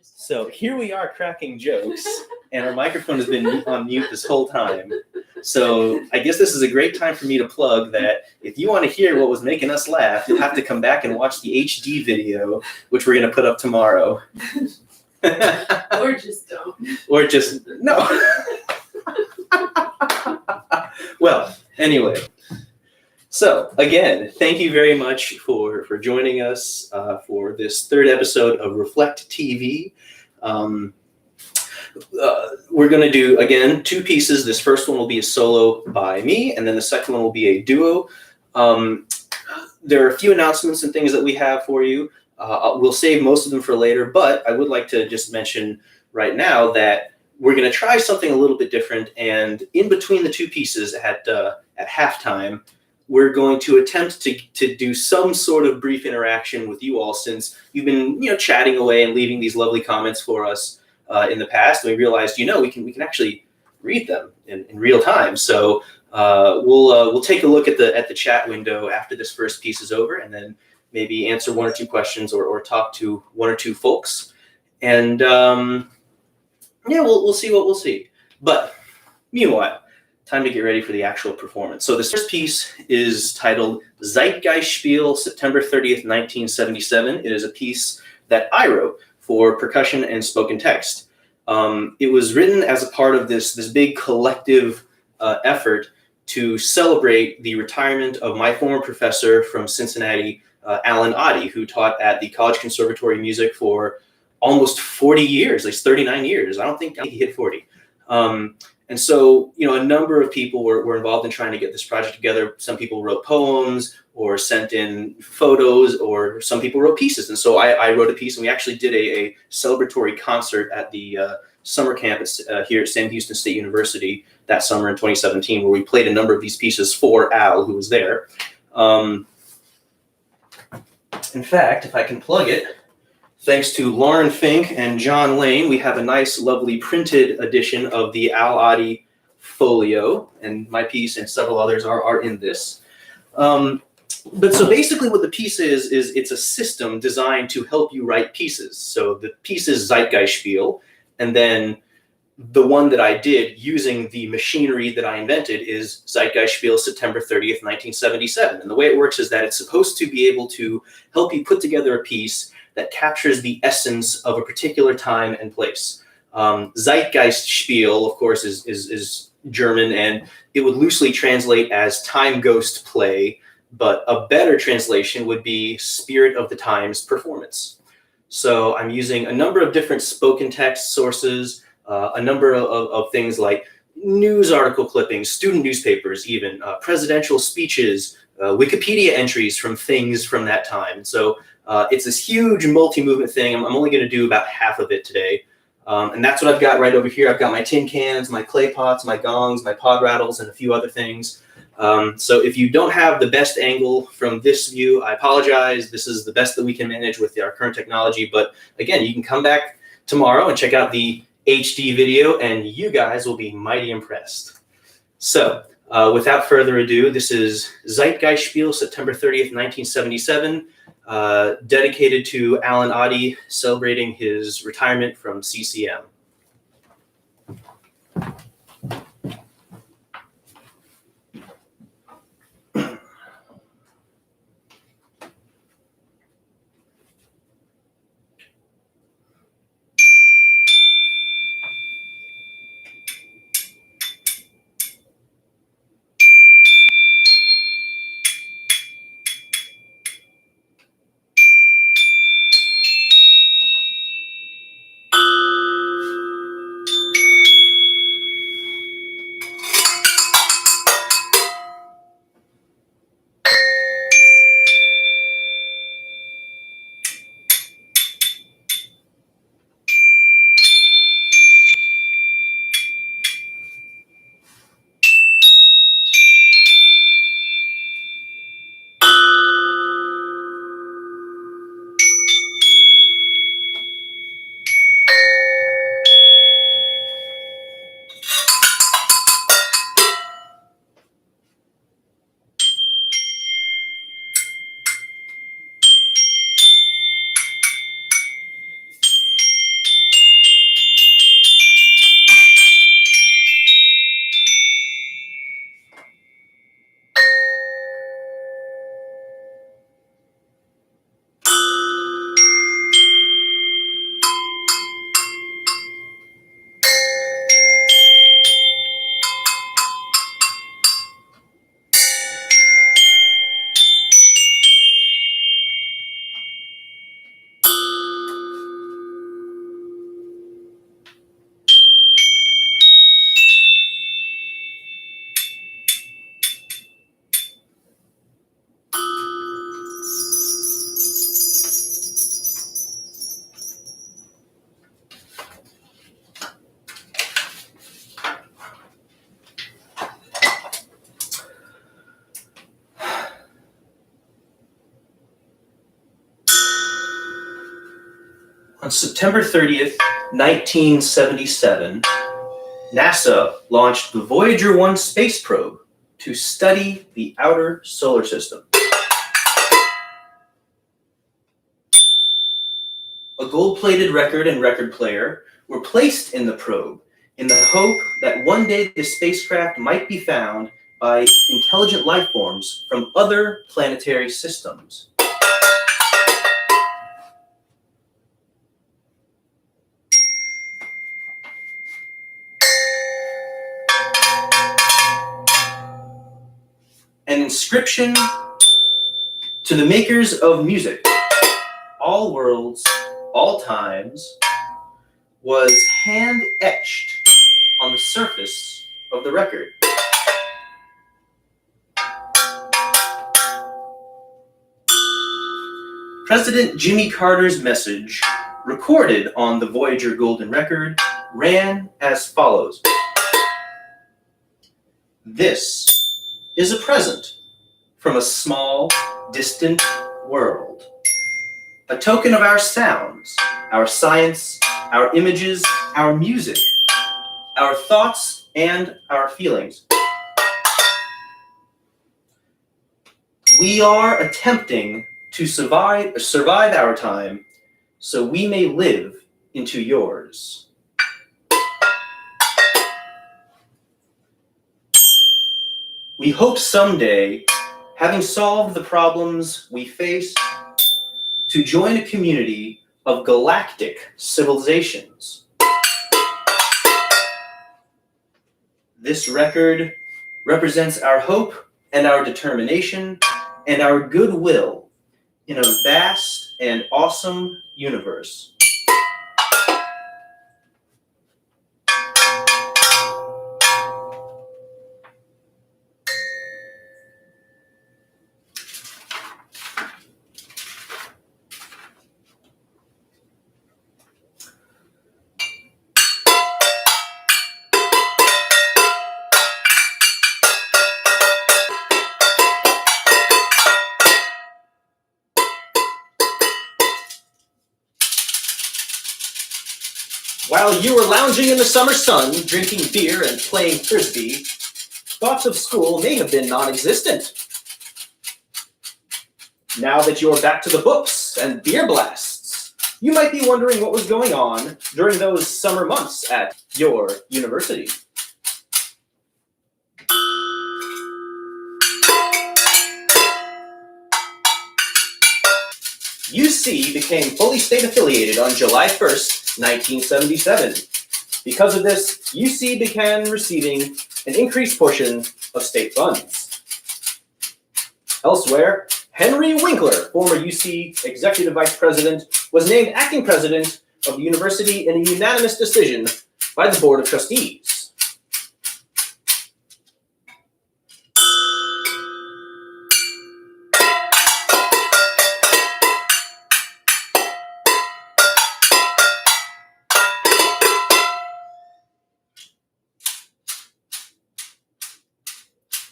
So here we are cracking jokes, and our microphone has been on mute this whole time. So I guess this is a great time for me to plug that if you want to hear what was making us laugh, you'll have to come back and watch the HD video, which we're going to put up tomorrow. Or just don't. Or just, no. Well, anyway. So, again, thank you very much for joining us for this third episode of Reflect TV. We're going to do, again, two pieces. This first one will be a solo by me, and then the second one will be a duo. There are a few announcements and things that we have for you. We'll save most of them for later, but I would like to just mention right now that we're going to try something a little bit different, and in between the two pieces at halftime, we're going to attempt to do some sort of brief interaction with you all, since you've been chatting away and leaving these lovely comments for us in the past. And we realized we can actually read them in real time. So we'll take a look at the chat window after this first piece is over, and then maybe answer one or two questions or talk to one or two folks. And we'll see what we'll see. But meanwhile, time to get ready for the actual performance. So this first piece is titled Zeitgeistspiel, September 30th, 1977. It is a piece that I wrote for percussion and spoken text. It was written as a part of this big collective effort to celebrate the retirement of my former professor from Cincinnati, Allen Otte, who taught at the College-Conservatory music for almost 40 years, like 39 years. I don't think he hit 40. And so, a number of people were involved in trying to get this project together. Some people wrote poems or sent in photos, or some people wrote pieces. And so I wrote a piece, and we actually did a celebratory concert at the summer campus here at Sam Houston State University that summer in 2017, where we played a number of these pieces for Al, who was there. In fact, if I can plug it, thanks to Lauren Fink and John Lane, we have a nice, lovely printed edition of the Al Otte folio, and my piece and several others are in this. But so basically what the piece is it's a system designed to help you write pieces. So the piece is Zeitgeistspiel, and then the one that I did using the machinery that I invented is Zeitgeistspiel, September 30th, 1977. And the way it works is that it's supposed to be able to help you put together a piece that captures the essence of a particular time and place. Zeitgeistspiel, of course, is German, and it would loosely translate as time ghost play, but a better translation would be spirit of the times performance. So I'm using a number of different spoken text sources, a number of things like news article clippings, student newspapers even, presidential speeches, Wikipedia entries from things from that time. So it's this huge multi-movement thing. I'm only going to do about half of it today. And that's what I've got right over here. I've got my tin cans, my clay pots, my gongs, my pod rattles, and a few other things. So if you don't have the best angle from this view, I apologize. This is the best that we can manage with our current technology. But again, you can come back tomorrow and check out the HD video, and you guys will be mighty impressed. So without further ado, this is Zeitgeistspiel, September 30th, 1977. Dedicated to Allen Otte, celebrating his retirement from CCM. On September 30th, 1977, NASA launched the Voyager 1 space probe to study the outer solar system. A gold-plated record and record player were placed in the probe in the hope that one day the spacecraft might be found by intelligent life forms from other planetary systems. An inscription to the makers of music, all worlds, all times, was hand-etched on the surface of the record. President Jimmy Carter's message, recorded on the Voyager Golden Record, ran as follows. This is a present from a small, distant world. A token of our sounds, our science, our images, our music, our thoughts, and our feelings. We are attempting to survive our time so we may live into yours. We hope someday, having solved the problems we face, to join a community of galactic civilizations. This record represents our hope and our determination and our goodwill in a vast and awesome universe. While you were lounging in the summer sun, drinking beer and playing frisbee, thoughts of school may have been non-existent. Now that you're back to the books and beer blasts, you might be wondering what was going on during those summer months at your university. UC became fully state affiliated on July 1st, 1977. Because of this, UC began receiving an increased portion of state funds. Elsewhere, Henry Winkler, former UC executive vice president, was named acting president of the university in a unanimous decision by the Board of Trustees.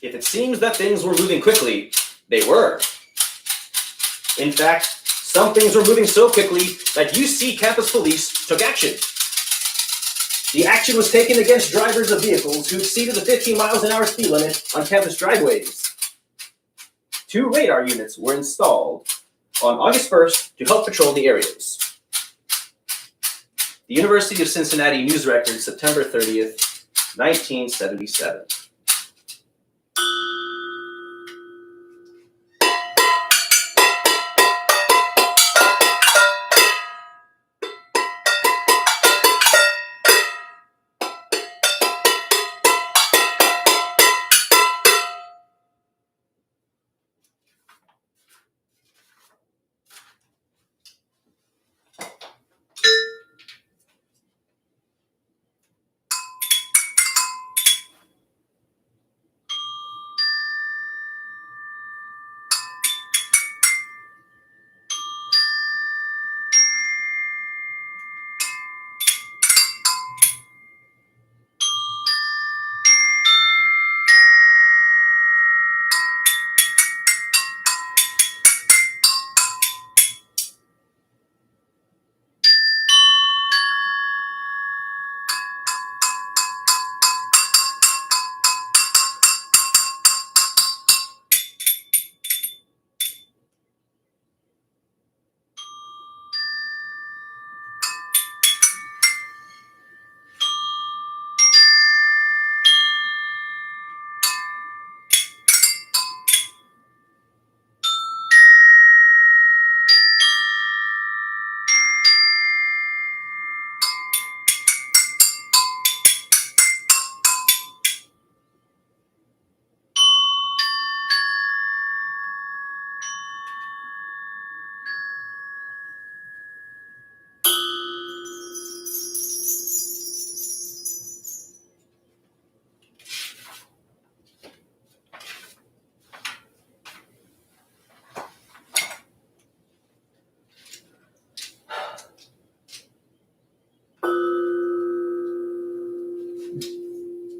If it seems that things were moving quickly, they were. In fact, some things were moving so quickly that UC campus police took action. The action was taken against drivers of vehicles who exceeded the 15 miles an hour speed limit on campus driveways. 2 radar units were installed on August 1st to help patrol the areas. The University of Cincinnati News Record, September 30th, 1977.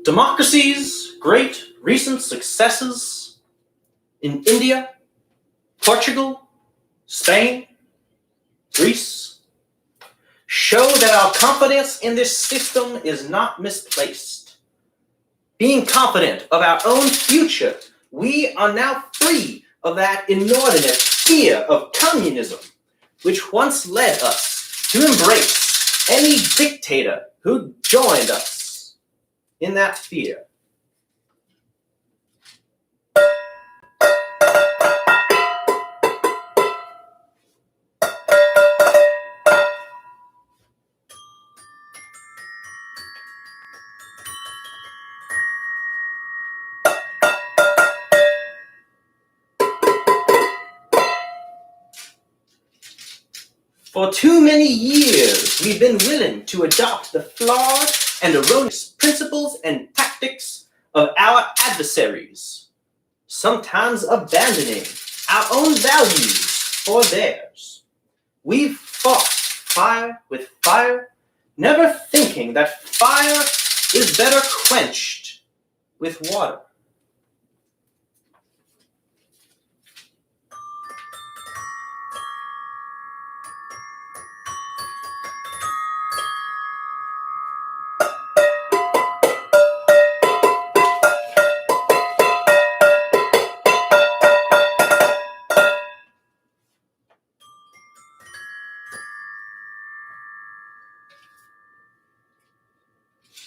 Democracy's great recent successes in India, Portugal, Spain, Greece show that our confidence in this system is not misplaced. Being confident of our own future, we are now free of that inordinate fear of communism, which once led us to embrace any dictator who joined us in that fear. For too many years, we've been willing to adopt the flawed and erroneous principles and tactics of our adversaries, sometimes abandoning our own values for theirs. We've fought fire with fire, never thinking that fire is better quenched with water.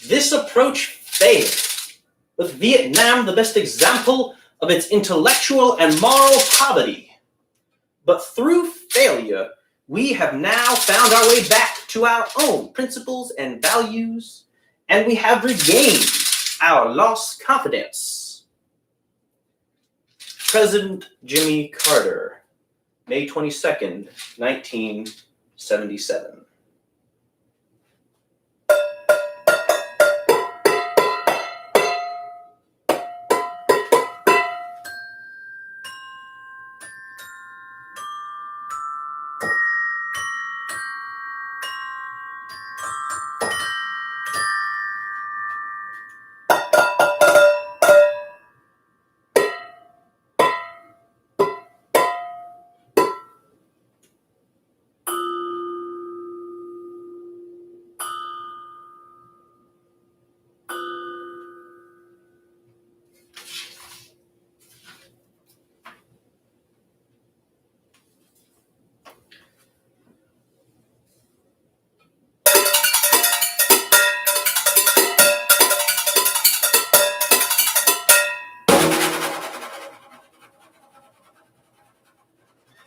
This approach failed, with Vietnam the best example of its intellectual and moral poverty. But through failure, we have now found our way back to our own principles and values, and we have regained our lost confidence. President Jimmy Carter, May 22nd, 1977.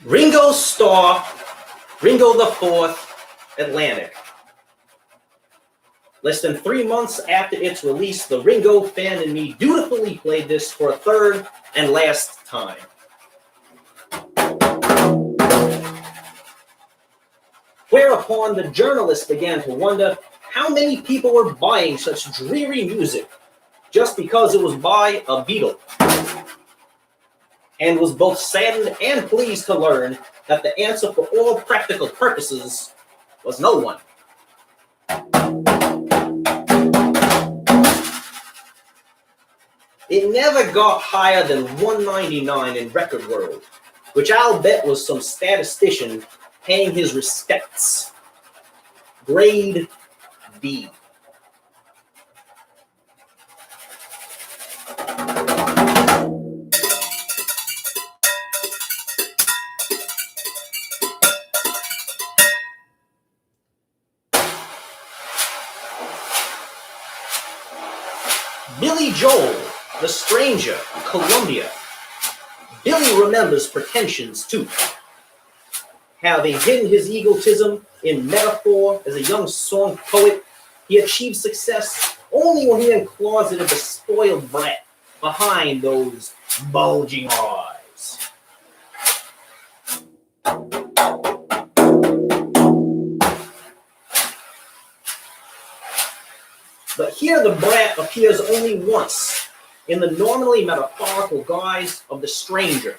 Ringo Starr, Ringo the Fourth, Atlantic. Less than 3 months after its release, the Ringo fan in me dutifully played this for a third and last time. Whereupon the journalist began to wonder how many people were buying such dreary music just because it was by a Beatle, and was both saddened and pleased to learn that the answer for all practical purposes was no one. It never got higher than 199 in Record World, which I'll bet was some statistician paying his respects. Grade B. Billy Joel, The Stranger, Columbia. Billy remembers pretensions too. Having hidden his egotism in metaphor as a young song poet, he achieved success only when he uncloseted the spoiled brat behind those bulging eyes. But here the brat appears only once, in the normally metaphorical guise of the stranger.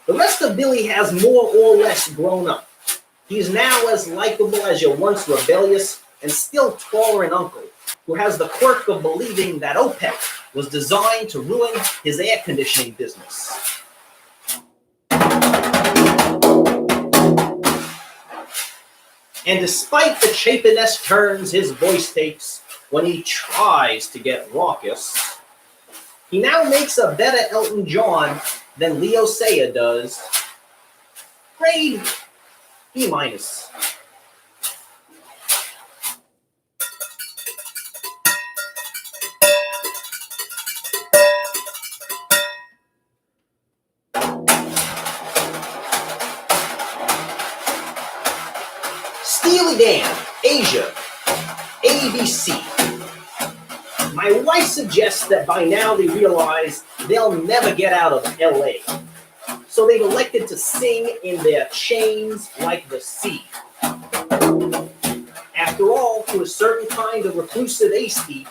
The rest of Billy has more or less grown up. He's now as likable as your once rebellious and still tolerant uncle, who has the quirk of believing that OPEC was designed to ruin his air conditioning business. And despite the chapiness turns his voice takes when he tries to get raucous, he now makes a better Elton John than Leo Sayer does. Grade B-. Steely Dan, Asia, ABC. My wife suggests that by now they realize they'll never get out of LA. So they've elected to sing in their chains like the sea. After all, to a certain kind of reclusive aesthete,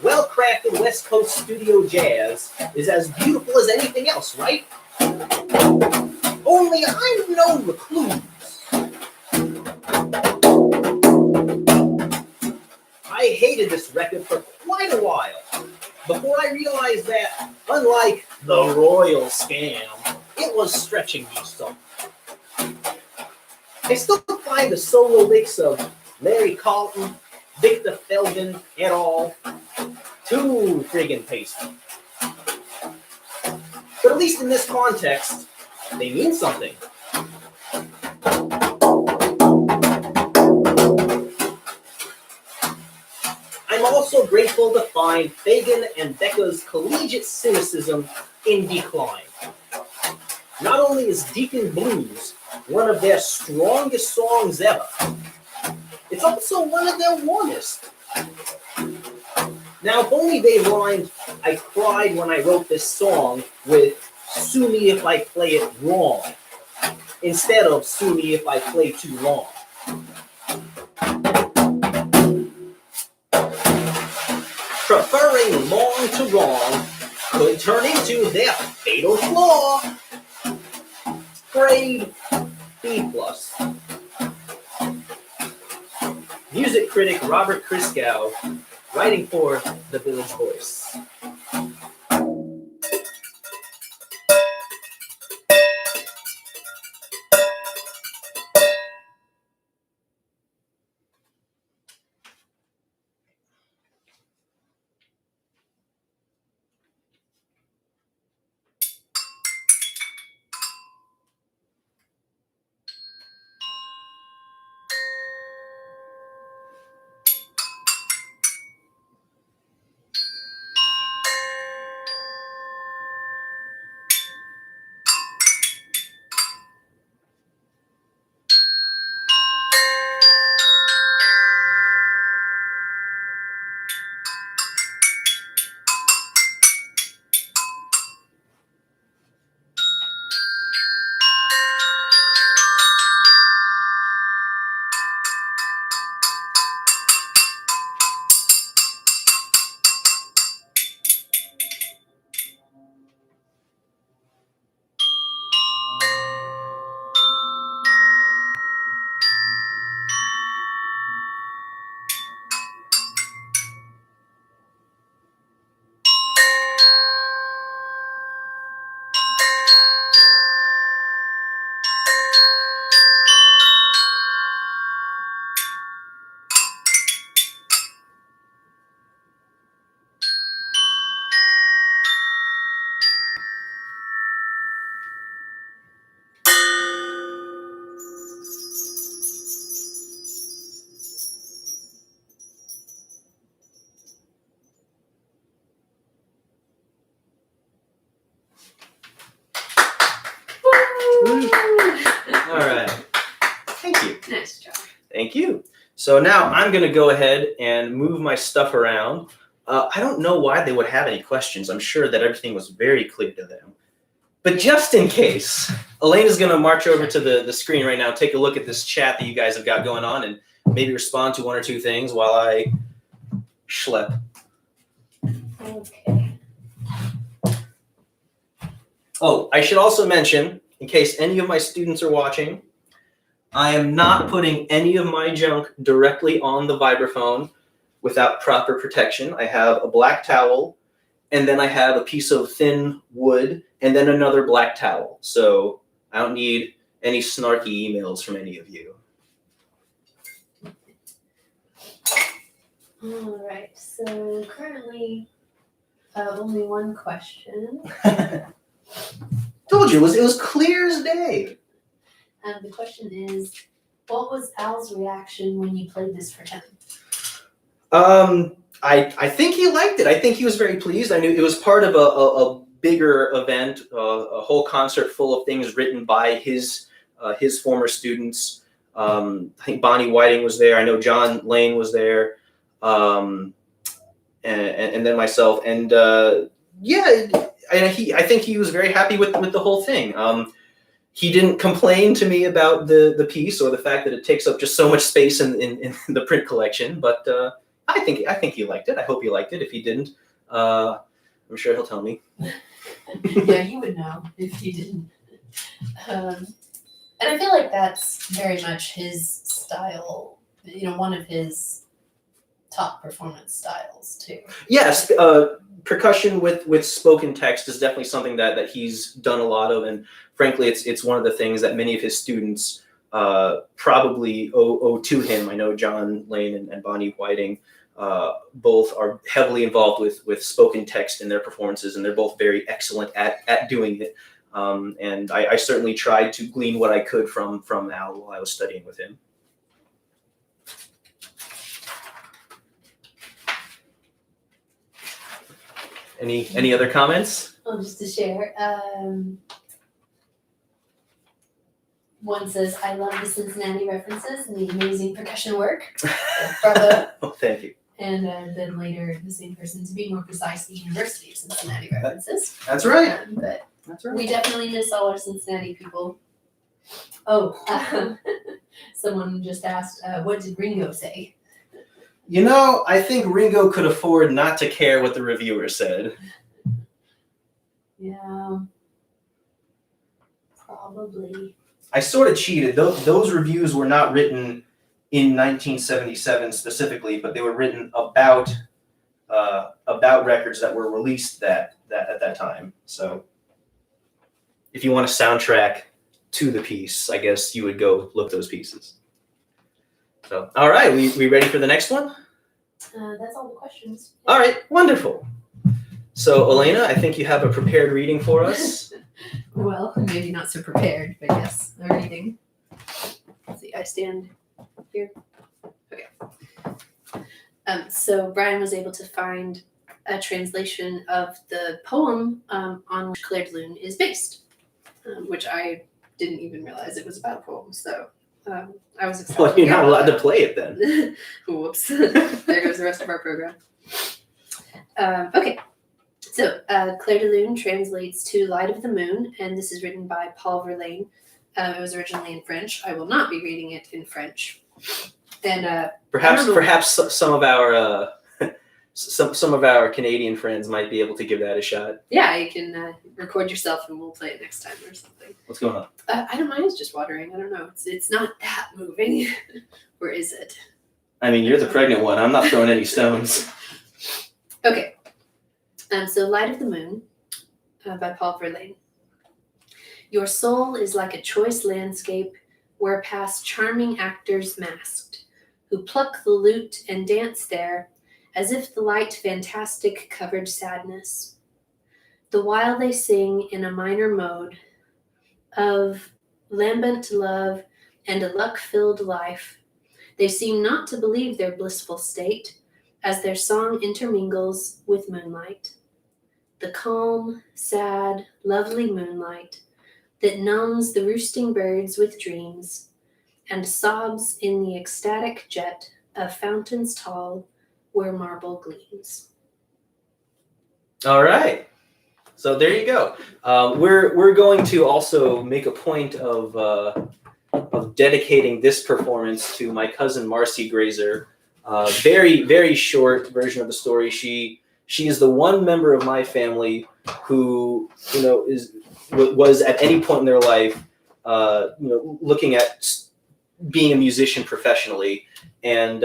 well-crafted West Coast studio jazz is as beautiful as anything else, right? Only I'm no recluse. I hated this record for quite a while before I realized that, unlike the Royal Scam, it was stretching me some. I still find the solo licks of Larry Carlton, Victor Feldman, et al. Too friggin' pasty. But at least in this context, they mean something. I'm also grateful to find Fagan and Becca's collegiate cynicism in decline. Not only is Deacon Blues one of their strongest songs ever, it's also one of their warmest. Now, if only they rhymed "I cried when I wrote this song" with "sue me if I play it wrong," instead of "sue me if I play too long." Preferring long to wrong could turn into their fatal flaw. Grade B+. Music critic Robert Christgau, writing for The Village Voice. All right. Thank you. Nice job. Thank you. So now I'm going to go ahead and move my stuff around. I don't know why they would have any questions. I'm sure that everything was very clear to them. But just in case, Elena's going to march over to the screen right now, take a look at this chat that you guys have got going on, and maybe respond to one or two things while I schlep. Okay. Oh, I should also mention, in case any of my students are watching, I am not putting any of my junk directly on the vibraphone, without proper protection. I have a black towel, and then I have a piece of thin wood, and then another black towel. So I don't need any snarky emails from any of you. All right. So currently, only one question. Told you, it was clear as day. The question is, what was Al's reaction when you played this for him? I think he liked it. I think he was very pleased. I knew it was part of a bigger event, a whole concert full of things written by his former students. I think Bonnie Whiting was there. I know John Lane was there, and then myself. And I think he was very happy with the whole thing. He didn't complain to me about the piece or the fact that it takes up just so much space in the print collection, but I think he liked it. I hope he liked it. If he didn't, I'm sure he'll tell me. Yeah, you would know if he didn't. And I feel like that's very much his style, one of his top performance styles too. Yes, percussion with spoken text is definitely something that he's done a lot of, and frankly, it's one of the things that many of his students probably owe to him. I know John Lane and Bonnie Whiting both are heavily involved with spoken text in their performances, and they're both very excellent at doing it. And I certainly tried to glean what I could from Al while I was studying with him. Any other comments? Well, just to share, one says, I love the Cincinnati references and the amazing percussion work. Bravo. Oh, thank you. And then later, the same person, to be more precise, the University of Cincinnati references. That's right. But That's right. we definitely miss all our Cincinnati people. Oh, someone just asked, what did Ringo say? I think Ringo could afford not to care what the reviewer said. Yeah, probably. I sort of cheated. Those reviews were not written in 1977 specifically, but they were written about records that were released at that time. So if you want a soundtrack to the piece, I guess you would go look those pieces. So, all right, we ready for the next one? That's all the questions. All right, wonderful. So, Elena, I think you have a prepared reading for us. Well, maybe not so prepared, but yes, a reading. Let's see, I stand here. Okay. So Brian was able to find a translation of the poem on which Clair de Lune is based, which I didn't even realize it was about a poem. So I was excited. Well, you're not allowed to play it then. Whoops. There goes the rest of our program. Okay. So, Clair de Lune translates to Light of the Moon, and this is written by Paul Verlaine. It was originally in French. I will not be reading it in French. And perhaps some of our some of our Canadian friends might be able to give that a shot. Yeah, you can record yourself, and we'll play it next time or something. What's going on? I don't mind. It's just watering. I don't know. It's not that moving, or is it? I mean, you're the pregnant one. I'm not throwing any stones. Okay. So Light of the Moon by Paul Verlaine. Your soul is like a choice landscape where pass charming actors masked, who pluck the lute and dance there as if the light fantastic covered sadness. The while they sing in a minor mode of lambent love and a luck-filled life, they seem not to believe their blissful state as their song intermingles with moonlight. The calm, sad, lovely moonlight that numbs the roosting birds with dreams and sobs in the ecstatic jet of fountains tall where marble gleams. All right. So there you go. We're going to also make a point of dedicating this performance to my cousin Marcy Graiser. Very, very short version of the story. She is the one member of my family who, was at any point in their life, looking at being a musician professionally. And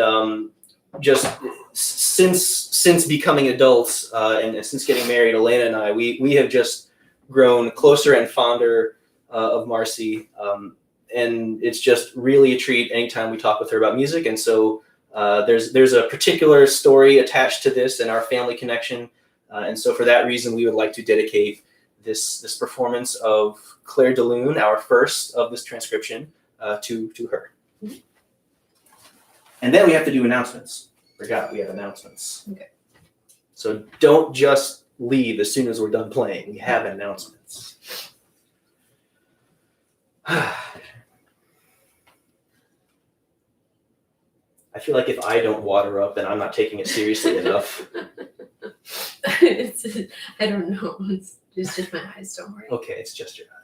just since becoming adults and since getting married, Elena and I, we have just grown closer and fonder of Marcy. And it's just really a treat anytime we talk with her about music. And so there's a particular story attached to this and our family connection. And so for that reason, we would like to dedicate this performance of Clair de Lune, our first of this transcription, to her. Mm-hmm. And then we have to do announcements. Forgot we have announcements. Okay. So don't just leave as soon as we're done playing. We have announcements. I feel like if I don't water up, then I'm not taking it seriously enough. I don't know. It's just my eyes, don't worry. Okay, it's just your eyes.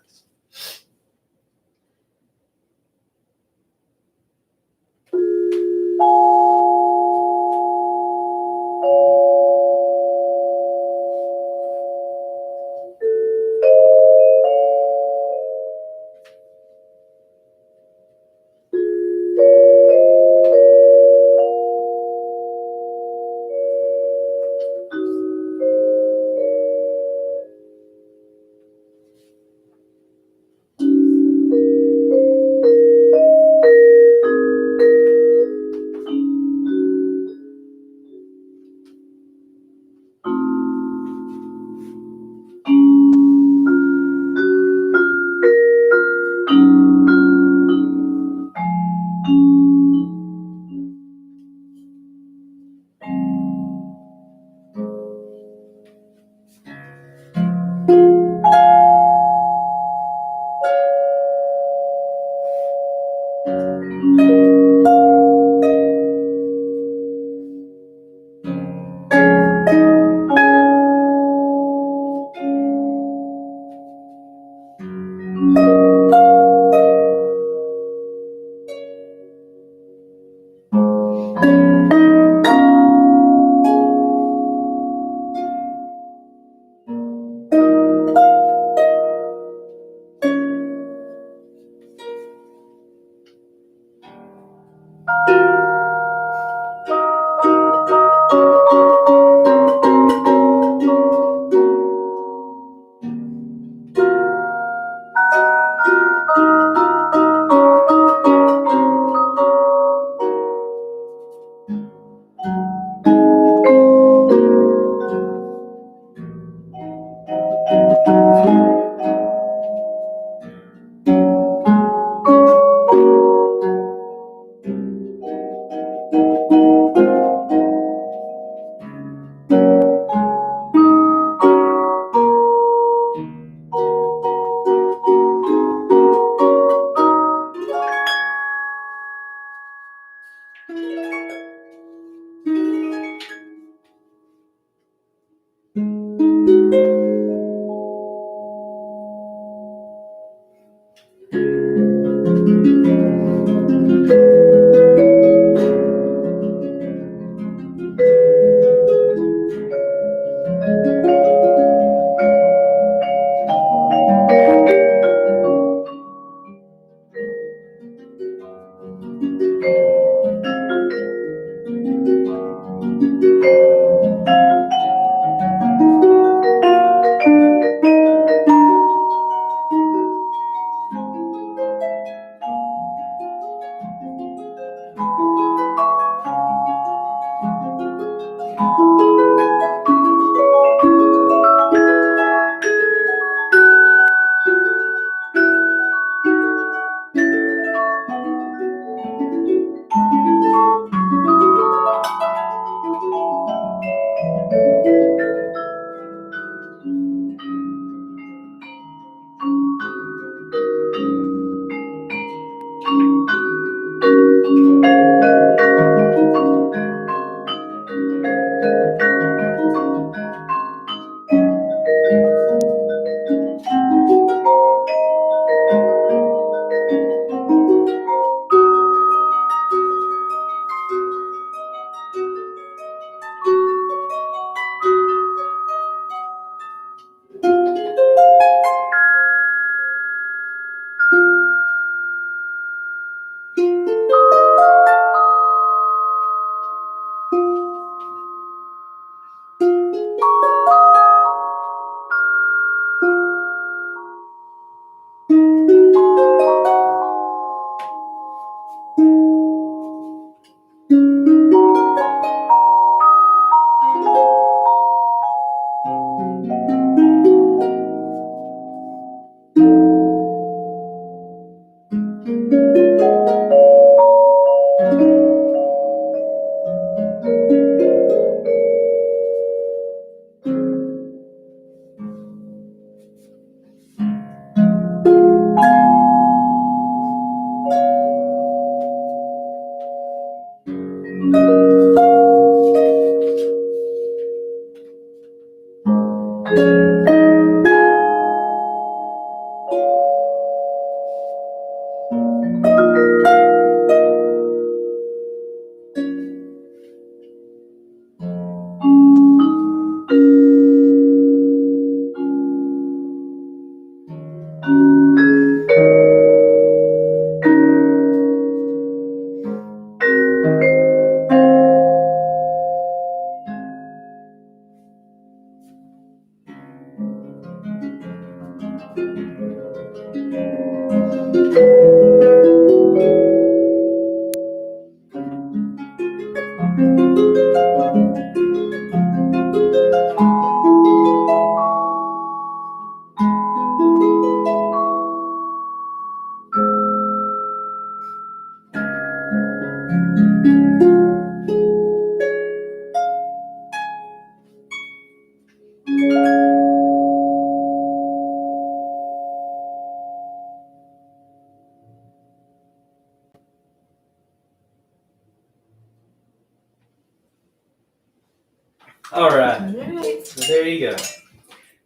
All right. All right. So there you go.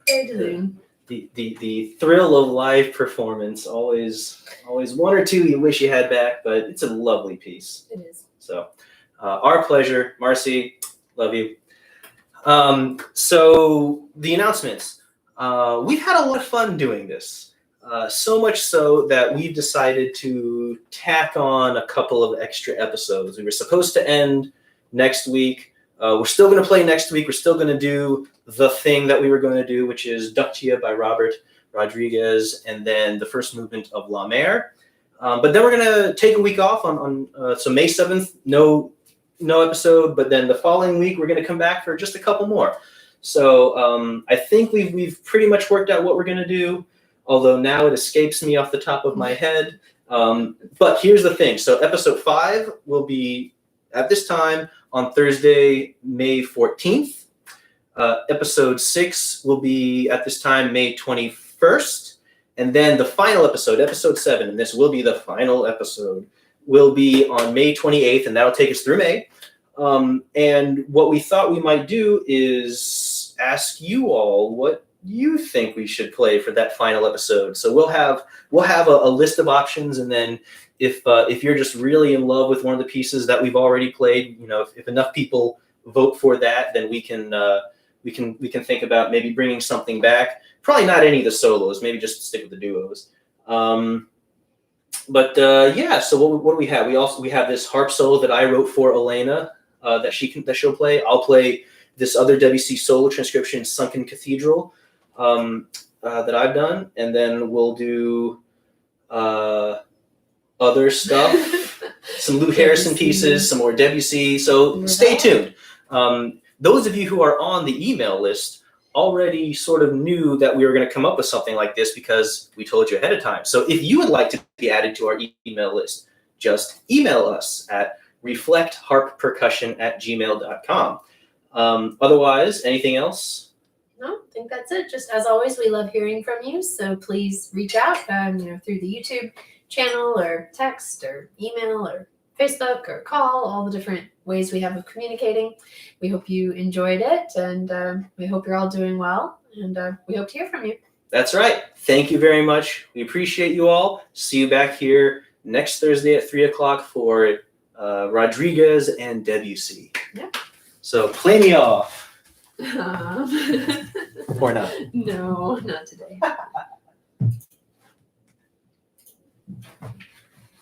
Clair de Lune. The thrill of live performance. Always one or two you wish you had back, but it's a lovely piece. It is. So our pleasure. Marcy, love you. So the announcements. We've had a lot of fun doing this. So much so that we've decided to tack on a couple of extra episodes. We were supposed to end next week. We're still going to play next week. We're still going to do the thing that we were going to do, which is Ductia by Robert Rodriguez, and then the first movement of La Mer. But then we're going to take a week off on so May 7th, no episode. But then the following week, we're going to come back for just a couple more. So I think we've pretty much worked out what we're going to do, although now it escapes me off the top of my head. But here's the thing. So episode 5 will be at this time on Thursday, May 14th. Episode 6 will be at this time, May 21st. And then the final episode, episode 7, and this will be the final episode, will be on May 28th, and that'll take us through May. And what we thought we might do is ask you all what you think we should play for that final episode. So we'll have a list of options, and then if you're just really in love with one of the pieces that we've already played, if enough people vote for that, then we can think about maybe bringing something back. Probably not any of the solos, maybe just stick with the duos. Yeah. So what do we have? We have this harp solo that I wrote for Elena that she'll play. I'll play this other Debussy solo transcription, Sunken Cathedral, that I've done, and then we'll do other stuff, some Lou Harrison pieces, some more Debussy. So stay tuned. Those of you who are on the email list already sort of knew that we were going to come up with something like this because we told you ahead of time. So if you would like to be added to our email list, just email us at reflectharp-percussion@gmail.com. Otherwise, anything else? No, I think that's it. Just as always, we love hearing from you. So please reach out, through the YouTube channel or text or email or Facebook or call, all the different ways we have of communicating. We hope you enjoyed it, and we hope you're all doing well, and we hope to hear from you. That's right. Thank you very much. We appreciate you all. See you back here next Thursday at 3 o'clock for Rodriguez and Debussy. Yeah. So play me off. Or not. No, not today.